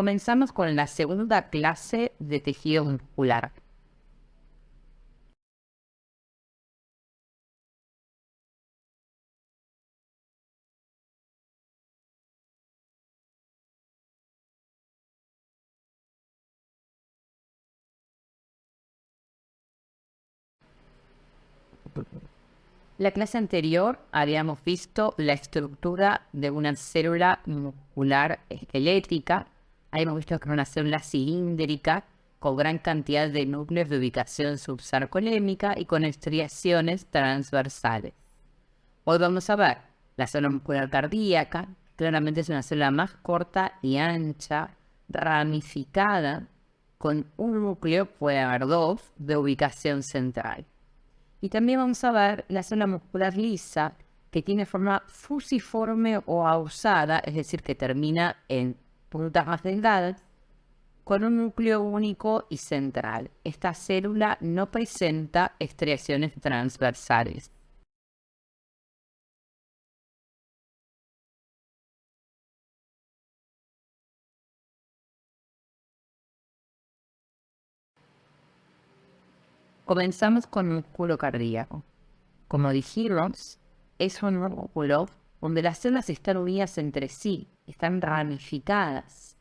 Comenzamos con la segunda clase de tejido muscular. La clase anterior habíamos visto la estructura de una célula muscular esquelética. Habíamos visto que era una célula cilíndrica con gran cantidad de núcleos de ubicación subsarcolémica y con estriaciones transversales. Hoy vamos a ver la célula muscular cardíaca. Claramente es una célula más corta y ancha, ramificada, con un núcleo, puede haber dos, de ubicación central. Y también vamos a ver la zona muscular lisa, que tiene forma fusiforme o ausada, es decir, que termina en puntas más delgadas, con un núcleo único y central. Esta célula no presenta estriaciones transversales. Comenzamos con el músculo cardíaco. Como dijimos, es un músculo donde las células están unidas entre sí, están ramificadas.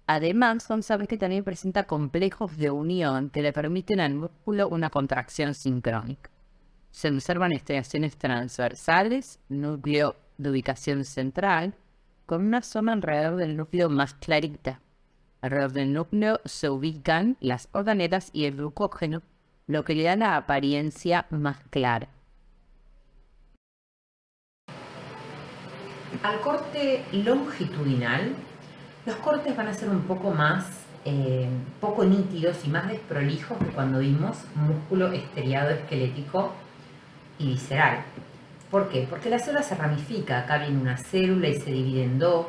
Además, vamos a ver que también presenta complejos de unión que le permiten al músculo una contracción sincrónica. Se observan estriaciones transversales, núcleo de ubicación central, con una zona alrededor del núcleo más clarita. Alrededor del núcleo se ubican las organelas y el glucógeno, lo que le da la apariencia más clara. Al corte longitudinal, los cortes van a ser un poco más, poco nítidos y más desprolijos que cuando vimos músculo estriado esquelético y visceral. ¿Por qué? Porque la célula se ramifica. Acá viene una célula y se divide en dos.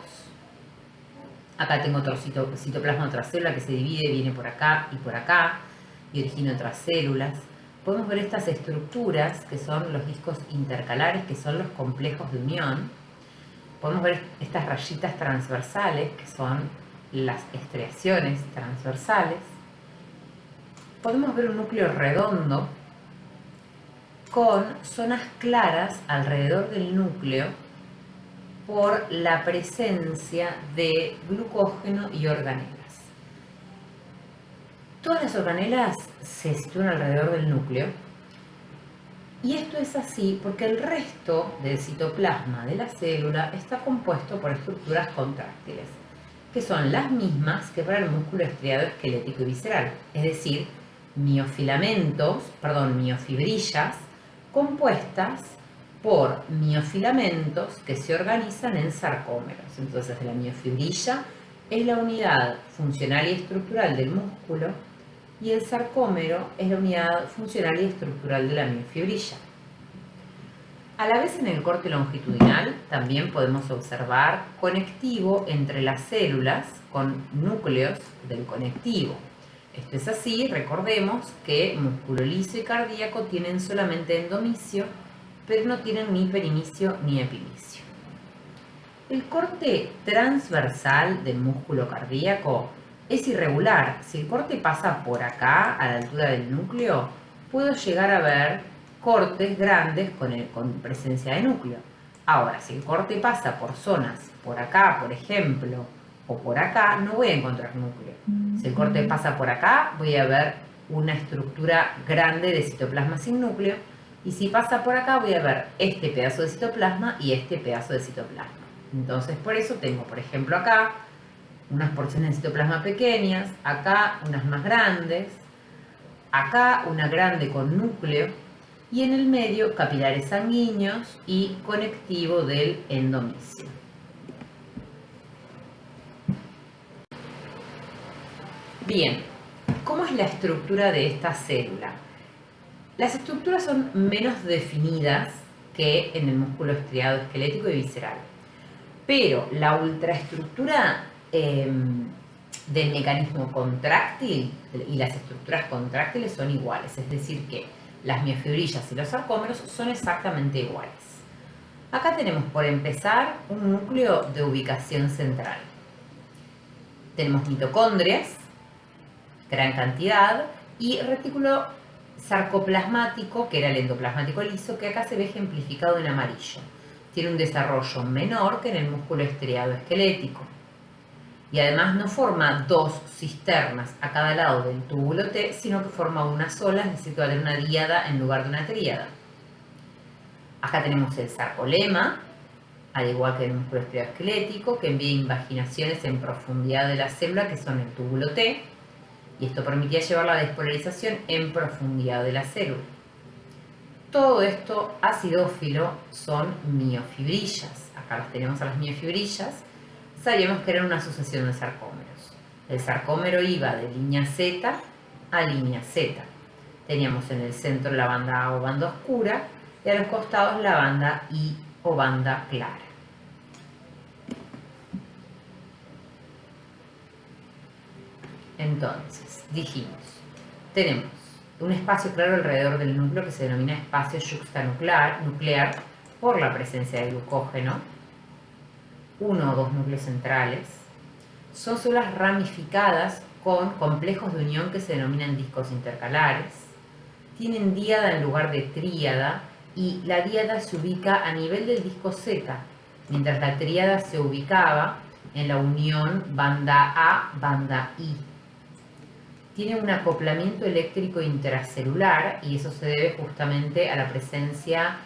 Acá tengo otro citoplasma de otra célula que se divide, viene por acá y origina otras células. Podemos ver estas estructuras que son los discos intercalares, que son los complejos de unión. Podemos ver estas rayitas transversales, que son las estriaciones transversales. Podemos ver un núcleo redondo con zonas claras alrededor del núcleo por la presencia de glucógeno y organelas. Todas las organelas se sitúan alrededor del núcleo, y esto es así porque el resto del citoplasma de la célula está compuesto por estructuras contráctiles, que son las mismas que para el músculo estriado esquelético y visceral, es decir, miofibrillas compuestas por miofilamentos que se organizan en sarcómeros. Entonces, la miofibrilla es la unidad funcional y estructural del músculo, y el sarcómero es la unidad funcional y estructural de la miofibrilla. A la vez, en el corte longitudinal también podemos observar conectivo entre las células con núcleos del conectivo. Esto es así, recordemos que músculo liso y cardíaco tienen solamente endomicio, pero no tienen ni perimicio ni epimicio. El corte transversal del músculo cardíaco es irregular. Si el corte pasa por acá, a la altura del núcleo, puedo llegar a ver cortes grandes con presencia de núcleo. Ahora, si el corte pasa por zonas, por acá, por ejemplo, o por acá, no voy a encontrar núcleo. Si el corte pasa por acá, voy a ver una estructura grande de citoplasma sin núcleo, y si pasa por acá, voy a ver este pedazo de citoplasma y este pedazo de citoplasma. Entonces, por eso tengo, por ejemplo, acá unas porciones de citoplasma pequeñas, acá unas más grandes, acá una grande con núcleo, y en el medio capilares sanguíneos y conectivo del endomicio. Bien, ¿cómo es la estructura de esta célula? Las estructuras son menos definidas que en el músculo estriado esquelético y visceral, pero la ultraestructura del mecanismo contráctil y las estructuras contráctiles son iguales, es decir que las miofibrillas y los sarcómeros son exactamente iguales. Acá tenemos, por empezar, un núcleo de ubicación central. Tenemos mitocondrias, gran cantidad, y retículo sarcoplasmático, que era el endoplasmático liso, que acá se ve ejemplificado en amarillo. Tiene un desarrollo menor que en el músculo estriado esquelético. Y además no forma dos cisternas a cada lado del túbulo T, sino que forma una sola, es decir, que va a tener una díada en lugar de una tríada. Acá tenemos el sarcolema, al igual que el músculo estriado esquelético, que envía invaginaciones en profundidad de la célula, que son el túbulo T, y esto permitía llevar la despolarización en profundidad de la célula. Todo esto acidófilo son miofibrillas. Acá las tenemos a las miofibrillas. Sabíamos que eran una asociación de sarcómeros. El sarcómero iba de línea Z a línea Z. Teníamos en el centro la banda A o banda oscura y a los costados la banda I o banda clara. Entonces, dijimos, tenemos un espacio claro alrededor del núcleo que se denomina espacio yuxtanuclear por la presencia de glucógeno, uno o dos núcleos centrales. Son células ramificadas con complejos de unión que se denominan discos intercalares. Tienen díada en lugar de tríada y la díada se ubica a nivel del disco Z, mientras la tríada se ubicaba en la unión banda A, banda I. Tiene un acoplamiento eléctrico intracelular y eso se debe justamente a la presencia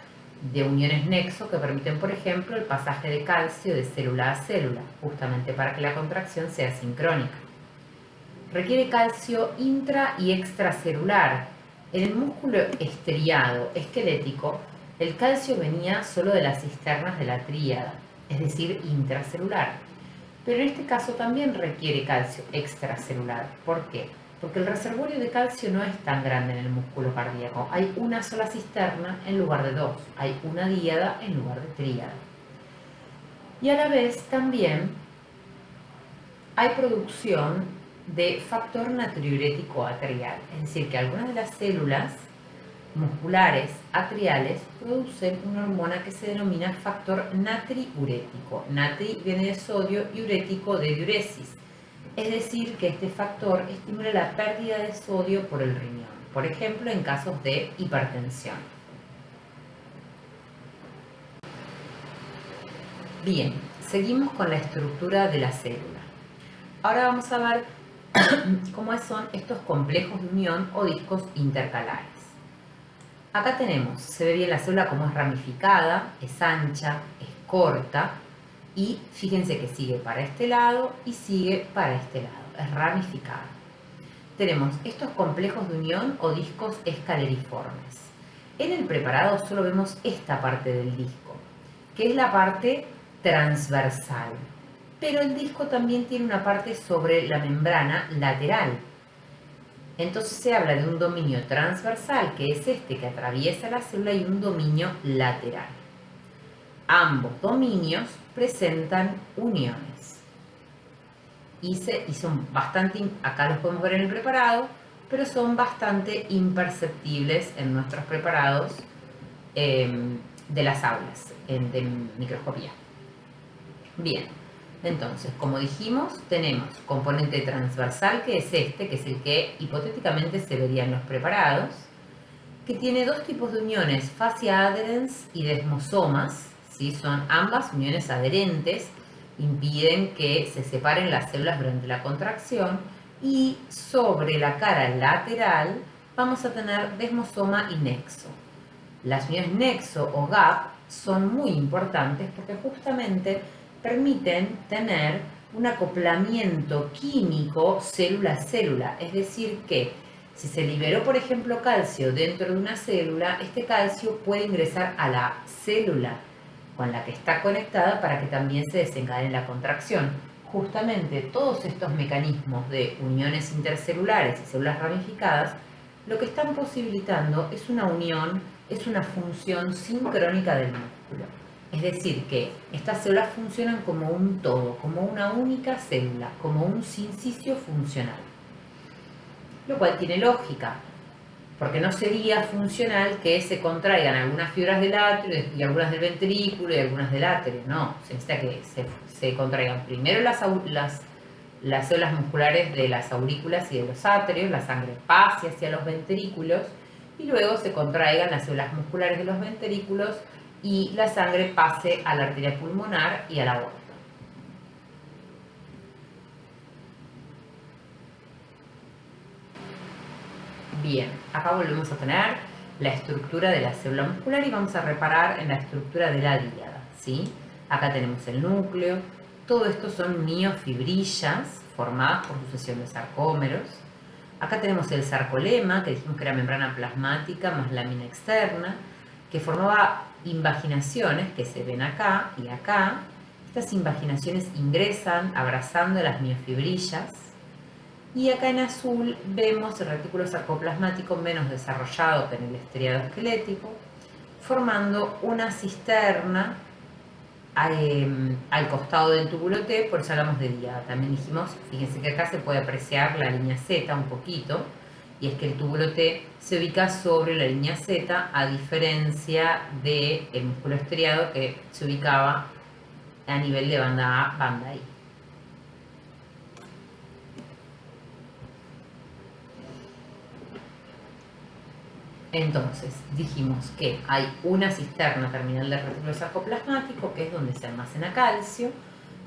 de uniones nexo que permiten, por ejemplo, el pasaje de calcio de célula a célula, justamente para que la contracción sea sincrónica. Requiere calcio intra y extracelular. En el músculo estriado esquelético, el calcio venía solo de las cisternas de la tríada, es decir, intracelular. Pero en este caso también requiere calcio extracelular. ¿Por qué? Porque el reservorio de calcio no es tan grande en el músculo cardíaco. Hay una sola cisterna en lugar de dos. Hay una díada en lugar de tríada. Y a la vez también hay producción de factor natriurético atrial. Es decir, que algunas de las células musculares atriales producen una hormona que se denomina factor natriurético. Natri viene de sodio y urético de diuresis. Es decir, que este factor estimula la pérdida de sodio por el riñón, por ejemplo, en casos de hipertensión. Bien, seguimos con la estructura de la célula. Ahora vamos a ver cómo son estos complejos de unión o discos intercalares. Acá tenemos, se ve bien la célula como es ramificada, es ancha, es corta, y fíjense que sigue para este lado y sigue para este lado, es ramificada. Tenemos estos complejos de unión o discos escaleriformes. En el preparado solo vemos esta parte del disco, que es la parte transversal. Pero el disco también tiene una parte sobre la membrana lateral. Entonces se habla de un dominio transversal, que es este que atraviesa la célula, y un dominio lateral. Ambos dominios presentan uniones y son bastante, acá los podemos ver en el preparado, pero son bastante imperceptibles en nuestros preparados de las aulas de microscopía. Bien, entonces, como dijimos, tenemos componente transversal, que es este, que es el que hipotéticamente se vería en los preparados, que tiene dos tipos de uniones, fascia adherens y desmosomas. ¿Sí? Son ambas uniones adherentes, impiden que se separen las células durante la contracción, y sobre la cara lateral vamos a tener desmosoma y nexo. Las uniones nexo o gap son muy importantes porque justamente permiten tener un acoplamiento químico célula a célula, es decir que si se liberó, por ejemplo, calcio dentro de una célula, este calcio puede ingresar a la célula con la que está conectada para que también se desencadene la contracción. Justamente todos estos mecanismos de uniones intercelulares y células ramificadas lo que están posibilitando es una unión, es una función sincrónica del músculo. Es decir, que estas células funcionan como un todo, como una única célula, como un sincicio funcional. Lo cual tiene lógica, porque no sería funcional que se contraigan algunas fibras del atrio y algunas del ventrículo y algunas del atrio. No, se necesita que se contraigan primero las las células musculares de las aurículas y de los atrios, la sangre pase hacia los ventrículos y luego se contraigan las células musculares de los ventrículos y la sangre pase a la arteria pulmonar y a la aorta. Bien, acá volvemos a tener la estructura de la célula muscular y vamos a reparar en la estructura de la díada, ¿sí? Acá tenemos el núcleo, todo esto son miofibrillas formadas por sucesión de sarcómeros. Acá tenemos el sarcolema, que dijimos que era membrana plasmática más lámina externa, que formaba invaginaciones que se ven acá y acá. Estas invaginaciones ingresan abrazando las miofibrillas. Y acá en azul vemos el retículo sarcoplasmático menos desarrollado que en el estriado esquelético, formando una cisterna al costado del túbulo T, por eso hablamos de díada. También dijimos, fíjense que acá se puede apreciar la línea Z un poquito, y es que el túbulo T se ubica sobre la línea Z, a diferencia del músculo estriado que se ubicaba a nivel de banda A, banda I. Entonces, dijimos que hay una cisterna terminal del retículo sarcoplasmático, que es donde se almacena calcio.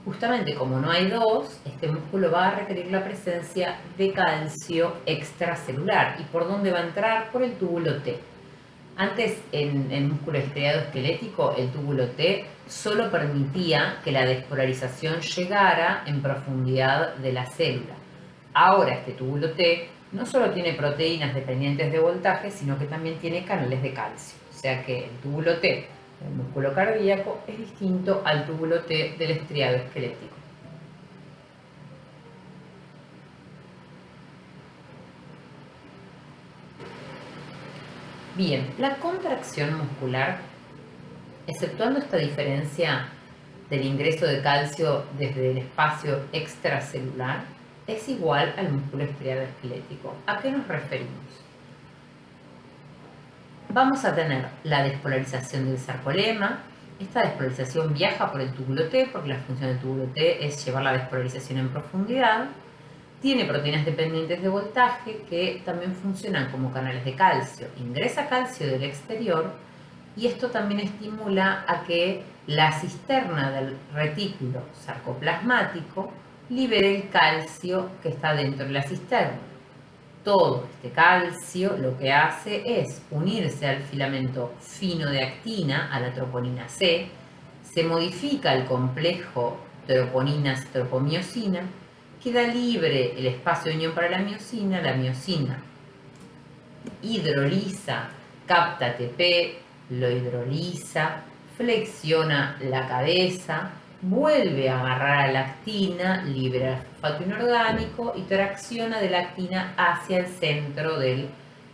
Justamente como no hay dos, este músculo va a requerir la presencia de calcio extracelular. ¿Y por dónde va a entrar? Por el túbulo T. Antes, en el músculo estriado esquelético, el túbulo T solo permitía que la despolarización llegara en profundidad de la célula. Ahora este túbulo T no solo tiene proteínas dependientes de voltaje, sino que también tiene canales de calcio. O sea que el túbulo T del músculo cardíaco es distinto al túbulo T del estriado esquelético. Bien, la contracción muscular, exceptuando esta diferencia del ingreso de calcio desde el espacio extracelular, es igual al músculo estriado esquelético. ¿A qué nos referimos? Vamos a tener la despolarización del sarcolema. Esta despolarización viaja por el túbulo T, porque la función del túbulo T es llevar la despolarización en profundidad. Tiene proteínas dependientes de voltaje que también funcionan como canales de calcio. Ingresa calcio del exterior y esto también estimula a que la cisterna del retículo sarcoplasmático libere el calcio que está dentro de la cisterna. Todo este calcio lo que hace es unirse al filamento fino de actina, a la troponina C, se modifica el complejo troponinas-tropomiosina, queda libre el espacio de unión para la miosina hidroliza, capta ATP, lo hidroliza, flexiona la cabeza, vuelve a agarrar a la actina, libera el fosfato inorgánico y tracciona de la actina hacia el centro del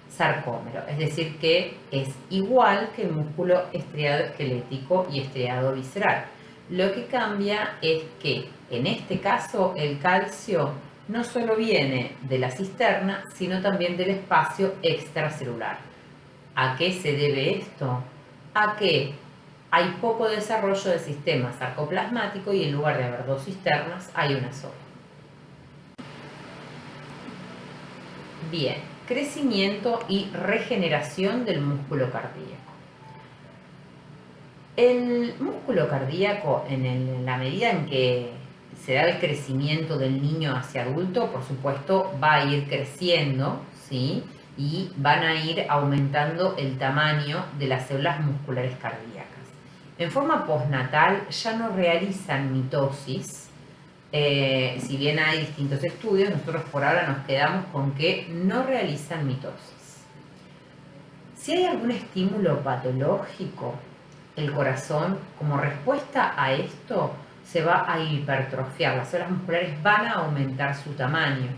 sarcómero. Es decir, que es igual que el músculo estriado esquelético y estriado visceral. Lo que cambia es que en este caso el calcio no solo viene de la cisterna, sino también del espacio extracelular. ¿A qué se debe esto? A que hay poco desarrollo del sistema sarcoplasmático y en lugar de haber dos cisternas, hay una sola. Bien, crecimiento y regeneración del músculo cardíaco. El músculo cardíaco, en la medida en que se da el crecimiento del niño hacia adulto, por supuesto, va a ir creciendo, ¿sí? Y van a ir aumentando el tamaño de las células musculares cardíacas. En forma postnatal ya no realizan mitosis, si bien hay distintos estudios, nosotros por ahora nos quedamos con que no realizan mitosis. Si hay algún estímulo patológico, el corazón, como respuesta a esto, se va a hipertrofiar, las células musculares van a aumentar su tamaño,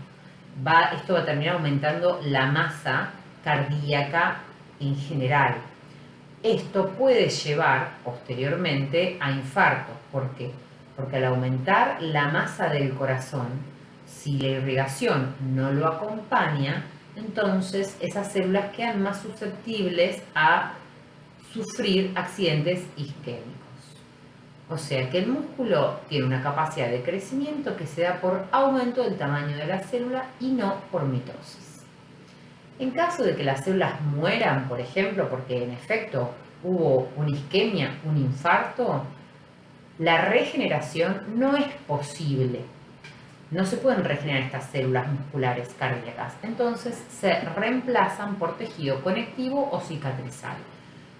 esto va a terminar aumentando la masa cardíaca en general. Esto puede llevar posteriormente a infartos. ¿Por qué? Porque al aumentar la masa del corazón, si la irrigación no lo acompaña, entonces esas células quedan más susceptibles a sufrir accidentes isquémicos. O sea que el músculo tiene una capacidad de crecimiento que se da por aumento del tamaño de la célula y no por mitosis. En caso de que las células mueran, por ejemplo, porque en efecto hubo una isquemia, un infarto, la regeneración no es posible. No se pueden regenerar estas células musculares cardíacas, entonces se reemplazan por tejido conectivo o cicatrizal.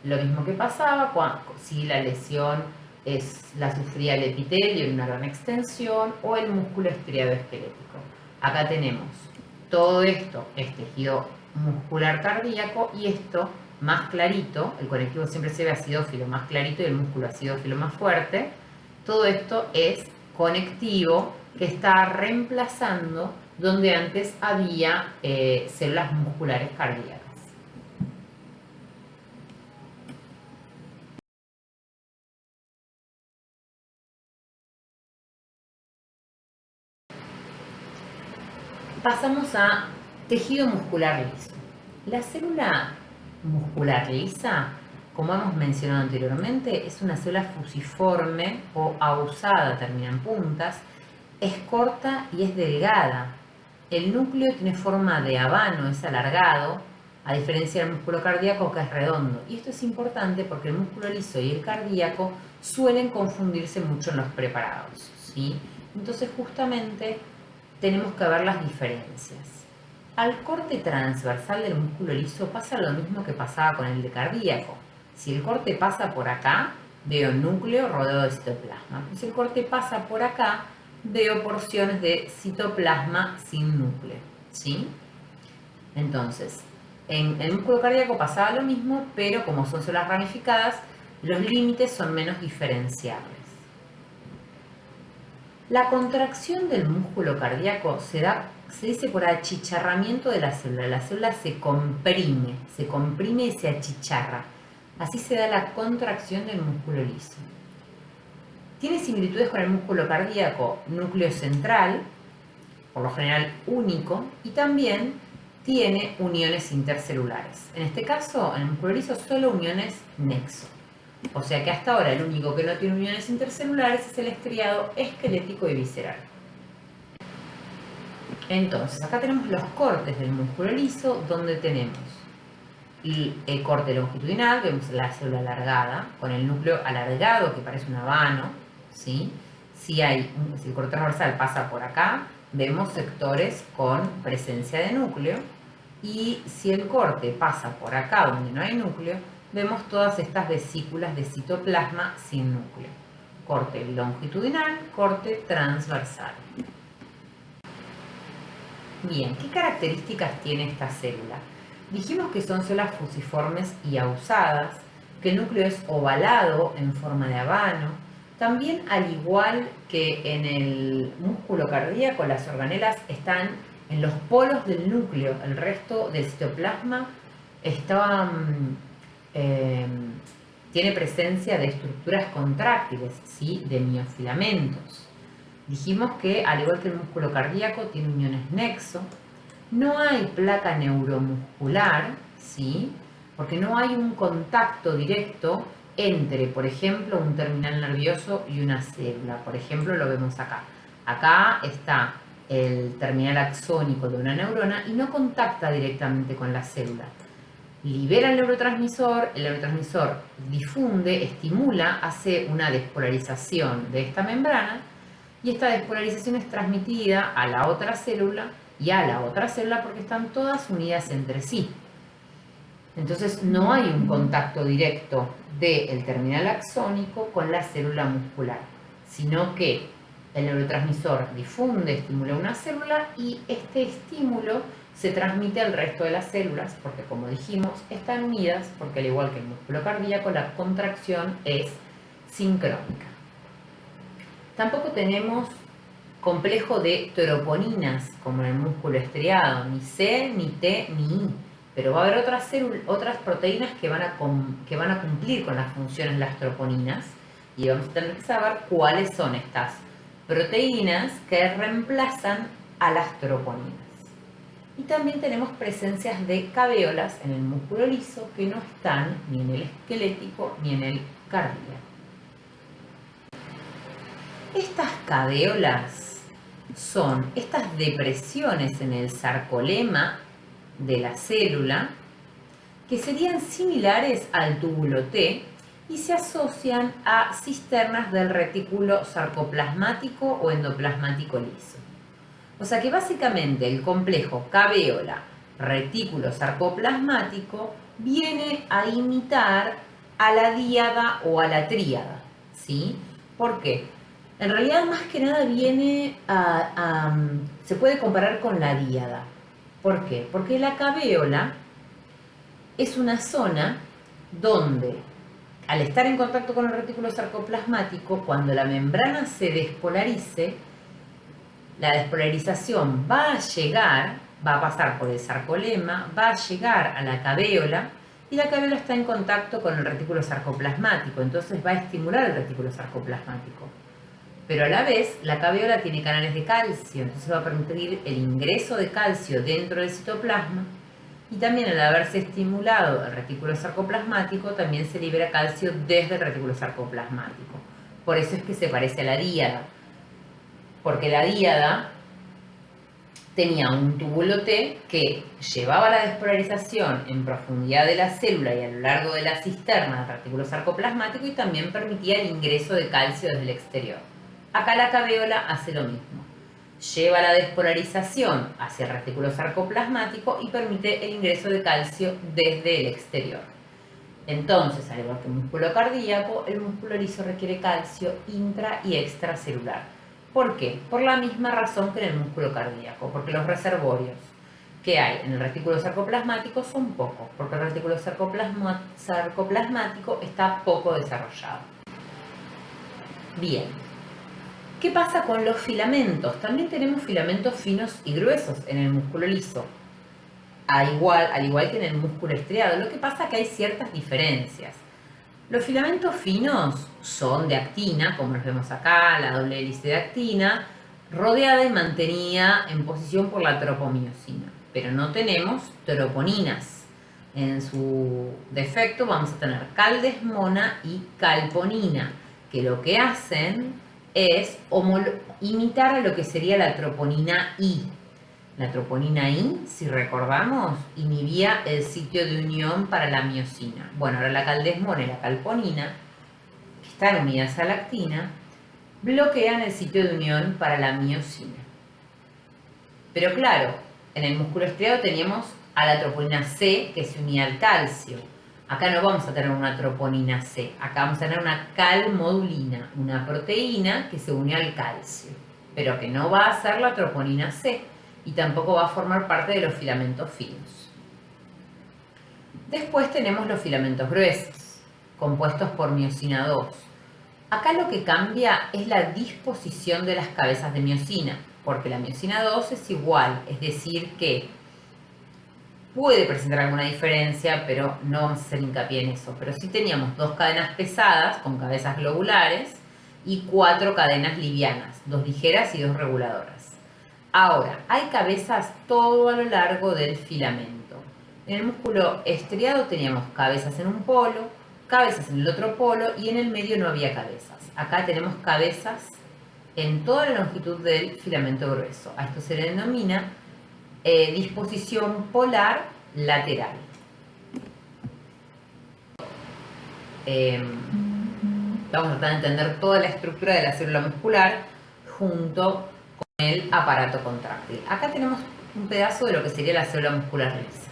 Lo mismo que pasaba si la lesión la sufría el epitelio en una gran extensión o el músculo estriado esquelético. Acá tenemos todo esto, es tejido muscular cardíaco, y esto más clarito, el conectivo siempre se ve acidófilo más clarito y el músculo acidófilo más fuerte. Todo esto es conectivo que está reemplazando donde antes había células musculares cardíacas. Pasamos a tejido muscular liso. La célula muscular lisa, como hemos mencionado anteriormente, es una célula fusiforme o ausada, termina en puntas, es corta y es delgada. El núcleo tiene forma de habano, es alargado, a diferencia del músculo cardíaco, que es redondo. Y esto es importante porque el músculo liso y el cardíaco suelen confundirse mucho en los preparados, ¿sí? Entonces justamente tenemos que ver las diferencias. Al corte transversal del músculo liso pasa lo mismo que pasaba con el de cardíaco. Si el corte pasa por acá, veo núcleo rodeado de citoplasma. Si el corte pasa por acá, veo porciones de citoplasma sin núcleo, ¿sí? Entonces, en el músculo cardíaco pasaba lo mismo, pero como son células ramificadas, los límites son menos diferenciables. La contracción del músculo cardíaco se dice por achicharramiento de la célula. La célula se comprime y se achicharra. Así se da la contracción del músculo liso. Tiene similitudes con el músculo cardíaco, núcleo central, por lo general único, y también tiene uniones intercelulares. En este caso, en el músculo liso, solo uniones nexo. O sea que hasta ahora el único que no tiene uniones intercelulares es el estriado esquelético y visceral. Entonces, acá tenemos los cortes del músculo liso, donde tenemos el corte longitudinal, vemos la célula alargada, con el núcleo alargado que parece un habano, ¿sí? Si el corte transversal pasa por acá, vemos sectores con presencia de núcleo, y si el corte pasa por acá donde no hay núcleo, vemos todas estas vesículas de citoplasma sin núcleo. Corte longitudinal, corte transversal. Bien, ¿qué características tiene esta célula? Dijimos que son células fusiformes y ausadas, que el núcleo es ovalado en forma de habano. También, al igual que en el músculo cardíaco, las organelas están en los polos del núcleo. El resto del citoplasma tiene presencia de estructuras contráctiles, ¿sí? De miofilamentos. Dijimos que, al igual que el músculo cardíaco, tiene uniones nexo. No hay placa neuromuscular, ¿sí? Porque no hay un contacto directo entre, por ejemplo, un terminal nervioso y una célula. Por ejemplo, lo vemos acá. Acá está el terminal axónico de una neurona y no contacta directamente con la célula. Libera el neurotransmisor difunde, estimula, hace una despolarización de esta membrana, y esta despolarización es transmitida a la otra célula y a la otra célula porque están todas unidas entre sí. Entonces no hay un contacto directo del terminal axónico con la célula muscular, sino que el neurotransmisor difunde, estimula una célula, y este estímulo se transmite al resto de las células porque, como dijimos, están unidas porque, al igual que el músculo cardíaco, la contracción es sincrónica. Tampoco tenemos complejo de troponinas como en el músculo estriado, ni C, ni T, ni I, pero va a haber otras proteínas que van a cumplir con las funciones de las troponinas, y vamos a tener que saber cuáles son estas proteínas que reemplazan a las troponinas. Y también tenemos presencias de caveolas en el músculo liso que no están ni en el esquelético ni en el cardíaco. Estas caveolas son estas depresiones en el sarcolema de la célula que serían similares al túbulo T y se asocian a cisternas del retículo sarcoplasmático o endoplasmático liso. O sea que básicamente el complejo caveola retículo sarcoplasmático viene a imitar a la díada o a la tríada, ¿sí? ¿Por qué? En realidad más que nada viene se puede comparar con la díada. ¿Por qué? Porque la caveola es una zona donde, al estar en contacto con el retículo sarcoplasmático, cuando la membrana se despolarice, la despolarización va a pasar por el sarcolema, va a llegar a la caveola, y la caveola está en contacto con el retículo sarcoplasmático, entonces va a estimular el retículo sarcoplasmático. Pero a la vez, la caveola tiene canales de calcio, entonces va a permitir el ingreso de calcio dentro del citoplasma, y también al haberse estimulado el retículo sarcoplasmático, también se libera calcio desde el retículo sarcoplasmático. Por eso es que se parece a la díada, porque la díada tenía un túbulo T que llevaba la despolarización en profundidad de la célula y a lo largo de la cisterna del retículo sarcoplasmático, y también permitía el ingreso de calcio desde el exterior. Acá la caveola hace lo mismo. Lleva la despolarización hacia el retículo sarcoplasmático y permite el ingreso de calcio desde el exterior. Entonces, al igual que el músculo cardíaco, el músculo liso requiere calcio intra y extracelular. ¿Por qué? Por la misma razón que en el músculo cardíaco, porque los reservorios que hay en el retículo sarcoplasmático son pocos, porque el retículo sarcoplasmático está poco desarrollado. Bien. ¿Qué pasa con los filamentos? También tenemos filamentos finos y gruesos en el músculo liso, al igual que en el músculo estriado. Lo que pasa es que hay ciertas diferencias. Los filamentos finos son de actina, como los vemos acá, la doble hélice de actina, rodeada y mantenida en posición por la tropomiosina. Pero no tenemos troponinas. En su defecto vamos a tener caldesmona y calponina, que lo que hacen es imitar a lo que sería la troponina I. La troponina I, si recordamos, inhibía el sitio de unión para la miosina. Bueno, ahora la caldesmona y la calponina, que están unidas a la actina, bloquean el sitio de unión para la miosina. Pero claro, en el músculo estriado teníamos a la troponina C que se unía al calcio. Acá no vamos a tener una troponina C, acá vamos a tener una calmodulina, una proteína que se une al calcio, pero que no va a ser la troponina C y tampoco va a formar parte de los filamentos finos. Después tenemos los filamentos gruesos, compuestos por miosina 2. Acá lo que cambia es la disposición de las cabezas de miosina, porque la miosina 2 es igual, es decir que puede presentar alguna diferencia, pero no vamos a hacer hincapié en eso. Pero sí teníamos 2 cadenas pesadas con cabezas globulares y 4 cadenas livianas, 2 ligeras y 2 reguladoras. Ahora, hay cabezas todo a lo largo del filamento. En el músculo estriado teníamos cabezas en un polo, cabezas en el otro polo y en el medio no había cabezas. Acá tenemos cabezas en toda la longitud del filamento grueso. A esto se le denomina disposición polar lateral. Vamos a tratar de entender toda la estructura de la célula muscular junto con el aparato contráctil. Acá tenemos un pedazo de lo que sería la célula muscular lisa.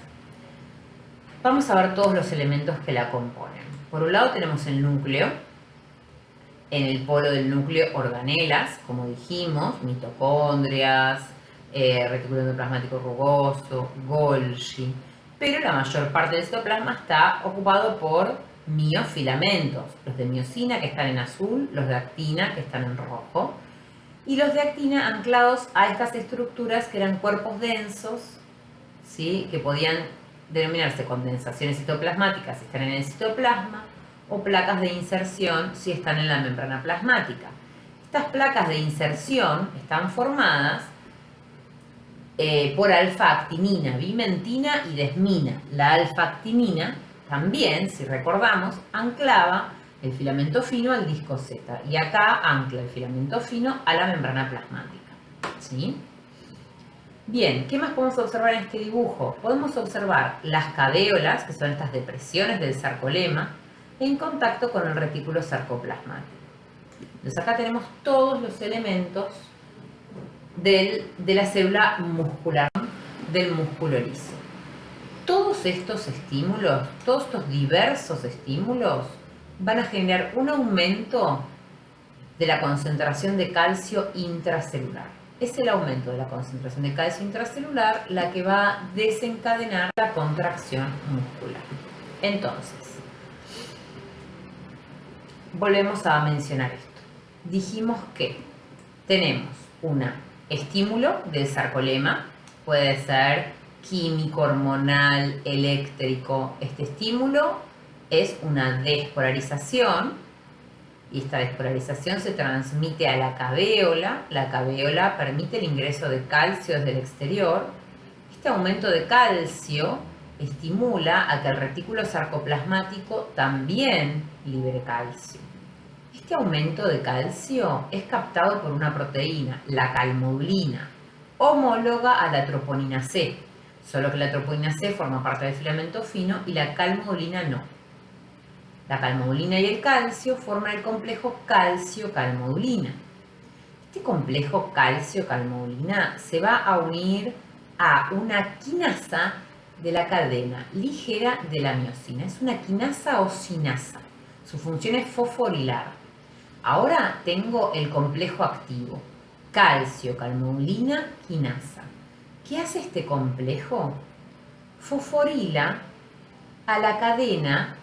Vamos a ver todos los elementos que la componen. Por un lado tenemos el núcleo. En el polo del núcleo organelas, como dijimos, mitocondrias, retículo endoplasmático rugoso, Golgi, pero la mayor parte del citoplasma está ocupado por miofilamentos, los de miosina que están en azul, los de actina que están en rojo, y los de actina anclados a estas estructuras que eran cuerpos densos, ¿sí? Que podían denominarse condensaciones citoplasmáticas si están en el citoplasma, o placas de inserción si están en la membrana plasmática. Estas placas de inserción están formadas por alfa-actinina, bimentina y desmina. La alfa-actinina también, si recordamos, anclaba el filamento fino al disco Z. Y acá ancla el filamento fino a la membrana plasmática. ¿Sí? Bien, ¿qué más podemos observar en este dibujo? Podemos observar las cavéolas, que son estas depresiones del sarcolema, en contacto con el retículo sarcoplasmático. Entonces acá tenemos todos los elementos de la célula muscular, del músculo liso. Todos estos estímulos, todos estos diversos estímulos, van a generar un aumento de la concentración de calcio intracelular. Es el aumento de la concentración de calcio intracelular la que va a desencadenar la contracción muscular. Entonces, volvemos a mencionar esto. Dijimos que tenemos un estímulo del sarcolema, puede ser químico, hormonal, eléctrico. Este estímulo es una despolarización y esta despolarización se transmite a la cavéola. La cavéola permite el ingreso de calcio desde el exterior. Este aumento de calcio estimula a que el retículo sarcoplasmático también libere calcio. Este aumento de calcio es captado por una proteína, la calmodulina, homóloga a la troponina C, solo que la troponina C forma parte del filamento fino y la calmodulina no. La calmodulina y el calcio forman el complejo calcio-calmodulina. Este complejo calcio-calmodulina se va a unir a una quinasa de la cadena ligera de la miosina. Es una quinasa o sinasa. Su función es fosforilar. Ahora tengo el complejo activo, calcio-calmodulina quinasa. ¿Qué hace este complejo? Fosforila a la cadena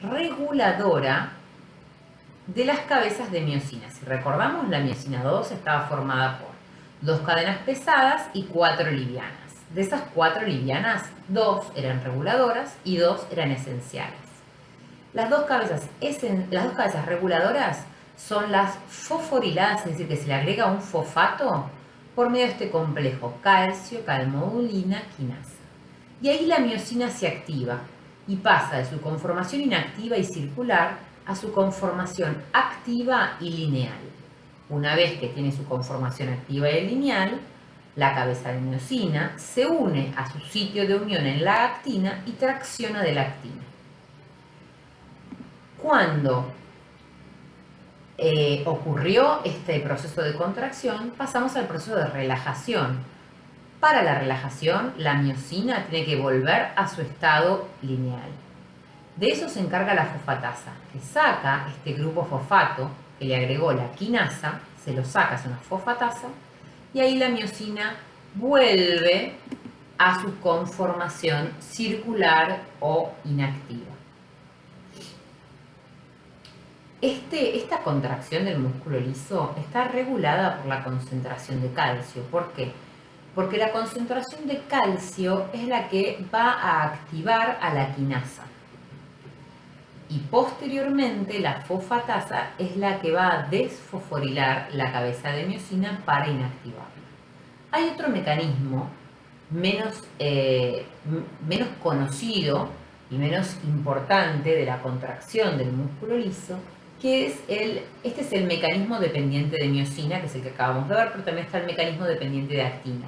reguladora de las cabezas de miosina. Si recordamos, la miosina 2 estaba formada por 2 cadenas pesadas y 4 livianas. De esas 4 livianas, 2 eran reguladoras y 2 eran esenciales. Las dos cabezas reguladoras son las fosforiladas, es decir, que se le agrega un fosfato por medio de este complejo calcio-calmodulina quinasa. Y ahí la miosina se activa y pasa de su conformación inactiva y circular a su conformación activa y lineal. Una vez que tiene su conformación activa y lineal, la cabeza de miosina se une a su sitio de unión en la actina y tracciona de la actina. Cuando ocurrió este proceso de contracción, pasamos al proceso de relajación. Para la relajación, la miosina tiene que volver a su estado lineal. De eso se encarga la fosfatasa, que saca este grupo fosfato que le agregó la quinasa, se lo saca, es una fosfatasa, y ahí la miosina vuelve a su conformación circular o inactiva. Esta contracción del músculo liso está regulada por la concentración de calcio. ¿Por qué? Porque la concentración de calcio es la que va a activar a la quinasa. Y posteriormente la fosfatasa es la que va a desfosforilar la cabeza de miosina para inactivarla. Hay otro mecanismo menos conocido y menos importante de la contracción del músculo liso, que es este es el mecanismo dependiente de miosina, que es el que acabamos de ver, pero también está el mecanismo dependiente de actina,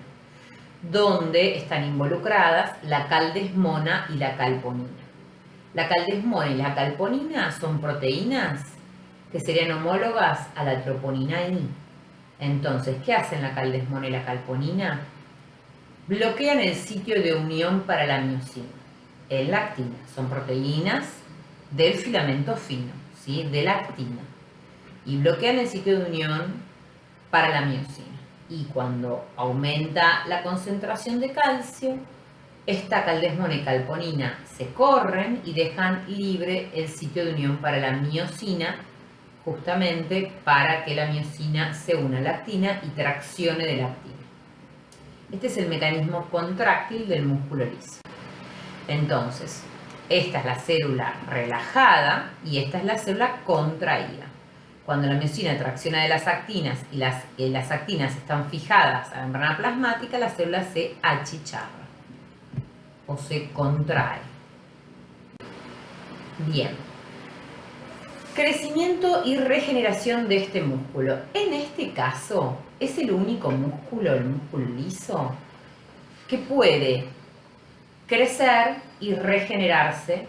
donde están involucradas la caldesmona y la calponina. La caldesmona y la calponina son proteínas que serían homólogas a la troponina I. Entonces, ¿qué hacen la caldesmona y la calponina? Bloquean el sitio de unión para la miosina en la actina. Son proteínas del filamento fino, ¿sí? De la actina. Y bloquean el sitio de unión para la miosina. Y cuando aumenta la concentración de calcio, esta caldesmona y calponina se corren y dejan libre el sitio de unión para la miosina, justamente para que la miosina se una a la actina y traccione de la actina. Este es el mecanismo contráctil del músculo liso. Entonces, esta es la célula relajada y esta es la célula contraída. Cuando la miosina tracciona de las actinas y las actinas están fijadas a la membrana plasmática, la célula se achicharra o se contrae. Bien. Crecimiento y regeneración de este músculo. En este caso, es el único músculo, el músculo liso, que puede crecer y regenerarse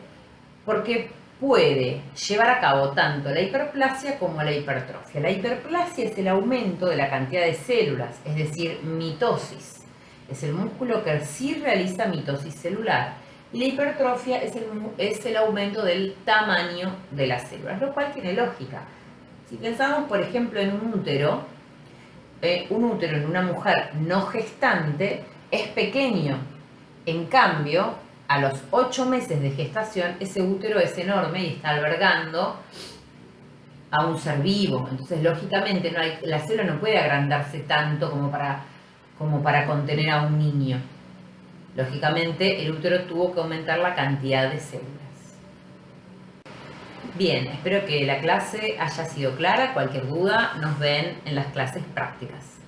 porque puede llevar a cabo tanto la hiperplasia como la hipertrofia. La hiperplasia es el aumento de la cantidad de células, es decir, mitosis. Es el músculo que sí realiza mitosis celular. Y la hipertrofia es el aumento del tamaño de las células, lo cual tiene lógica. Si pensamos, por ejemplo, en un útero en una mujer no gestante es pequeño. En cambio, a los 8 meses de gestación, ese útero es enorme y está albergando a un ser vivo. Entonces, lógicamente, la célula no puede agrandarse tanto como para contener a un niño. Lógicamente, el útero tuvo que aumentar la cantidad de células. Bien, espero que la clase haya sido clara. Cualquier duda nos ven en las clases prácticas.